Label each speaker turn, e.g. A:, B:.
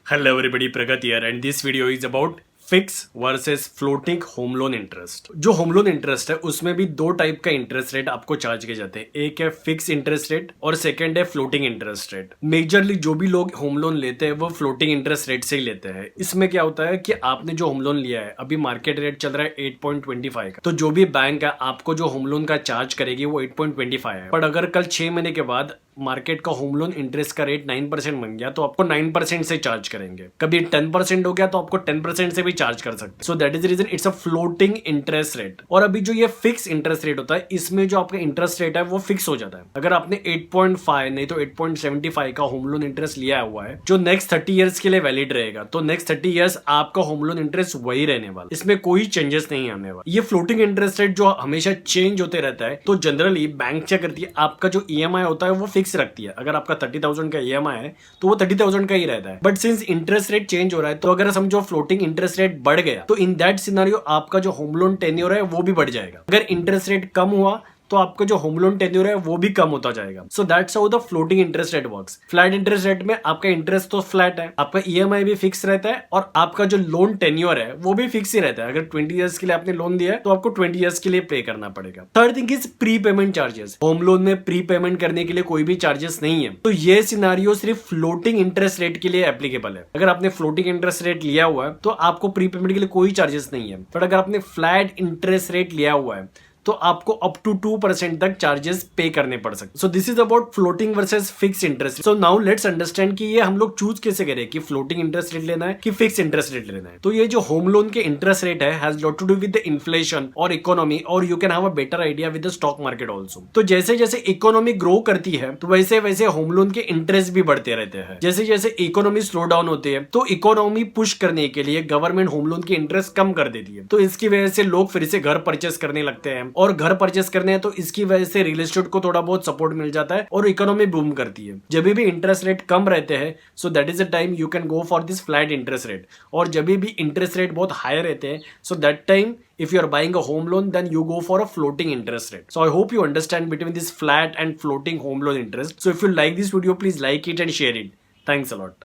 A: Hello everybody, Pragat here and this video is about fix versus floating home loan interest. जो home loan interest है उसमें भी दो type का interest rate आपको चार्ज किए जाते हैं। एक है फिक्स इंटरेस्ट रेट और सेकंड है फ्लोटिंग इंटरेस्ट रेट। मेजरली जो भी लोग होम लोन लेते हैं वो फ्लोटिंग इंटरेस्ट रेट से ही लेते हैं। इसमें क्या होता है कि आपने जो होम लोन लिया है, अभी मार्केट रेट चल रहा है 8.25 का, तो जो भी बैंक है आपको जो होम लोन का चार्ज करेगी वो 8.25 है। पर अगर कल 6 महीने के बाद मार्केट का होम लोन इंटरेस्ट का रेट 9% बन गया तो आपको 9% से चार्ज करेंगे। कभी 10% हो गया तो आपको 10% से भी चार्ज कर सकते हैं। So that is reason it's a floating interest rate. और अभी जो ये फिक्स इंटरेस्ट रेट होता है, इसमें जो आपका इंटरेस्ट रेट है वो फिक्स हो जाता है। अगर आपने 8.5 नहीं तो 8.75 का होम लोन इंटरेस्ट लिया हुआ है जो नेक्स्ट 30 ईयर्स के लिए वैलिड रहेगा, तो नेक्स्ट 30 ईयर्स आपका होम लोन इंटरेस्ट वही रहने वाला, इसमें कोई चेंजेस नहीं आने वाला। ये फ्लोटिंग इंटरेस्ट रेट जो हमेशा चेंज होते रहता है, तो जनरली बैंक क्या करती है, आपका जो ईएमआई होता है वो फिक्स रखती है। अगर आपका 30,000 का ईएमआई है तो वो 30,000 का ही रहता है। But since interest rate change हो रहा है, तो अगर समझो फ्लोटिंग इंटरेस्ट रेट बढ़ गया तो इन दैट सिनेरियो आपका जो होम लोन टेन्योर है वो भी बढ़ जाएगा। अगर इंटरेस्ट रेट कम हुआ तो आपका जो होम लोन टेन्योर है वो भी कम होता जाएगा। So that's how the floating interest rate works. Flat interest rate में आपका इंटरेस्ट तो फ्लैट है, आपका ईएमआई भी फिक्स रहता है और आपका जो लोन टेन्योर है वो भी फिक्स ही रहता है। अगर 20 ईयर्स के लिए आपने लोन दिया है तो आपको 20 ईयर्स के लिए पे करना पड़ेगा। Third thing is pre payment charges. Home loan में प्री पेमेंट करने के लिए कोई भी चार्जेस नहीं है, तो ये सिनारियो सिर्फ फ्लोटिंग इंटरेस्ट रेट के लिए एप्लीकेबल है। अगर आपने फ्लोटिंग इंटरेस्ट रेट लिया हुआ है तो आपको प्री पेमेंट के लिए कोई चार्जेस नहीं है। बट अगर आपने फ्लैट इंटरेस्ट रेट लिया हुआ है तो आपको अप टू 2% तक चार्जेस पे करने पड़ सकते। So this is about floating versus fix interest. So now let's understand कि ये हम लोग चूज कैसे करें कि फ्लोटिंग इंटरेस्ट रेट लेना है कि फिक्स इंटरेस्ट रेट लेना है। तो ये जो होम लोन के इंटरेस्ट रेट है has lot to do with the inflation और इकोनॉमी, और you can have a better idea with the stock market also. तो जैसे जैसे इकोनॉमी ग्रो करती है तो वैसे वैसे होम लोन के इंटरेस्ट भी बढ़ते रहते हैं। जैसे जैसे इकोनॉमी स्लो डाउन होती है तो इकोनॉमी पुश करने के लिए गवर्नमेंट होम लोन के इंटरेस्ट कम कर देती है। तो इसकी वजह से लोग फिर से घर परचेस करने लगते हैं, और घर परचेस करने हैं तो इसकी वजह से रियल एस्टेट को थोड़ा बहुत सपोर्ट मिल जाता है और इकोनॉमी बूम करती है। जब भी इंटरेस्ट रेट कम रहते हैं so that is the time you can go for this flat interest rate. और जब भी इंटरेस्ट रेट बहुत हाई रहते हैं so that time if you are buying a home loan then you go for a floating interest rate. So I hope you understand between this flat and floating home loan interest. So if you like this video please like it and share it. Thanks a lot.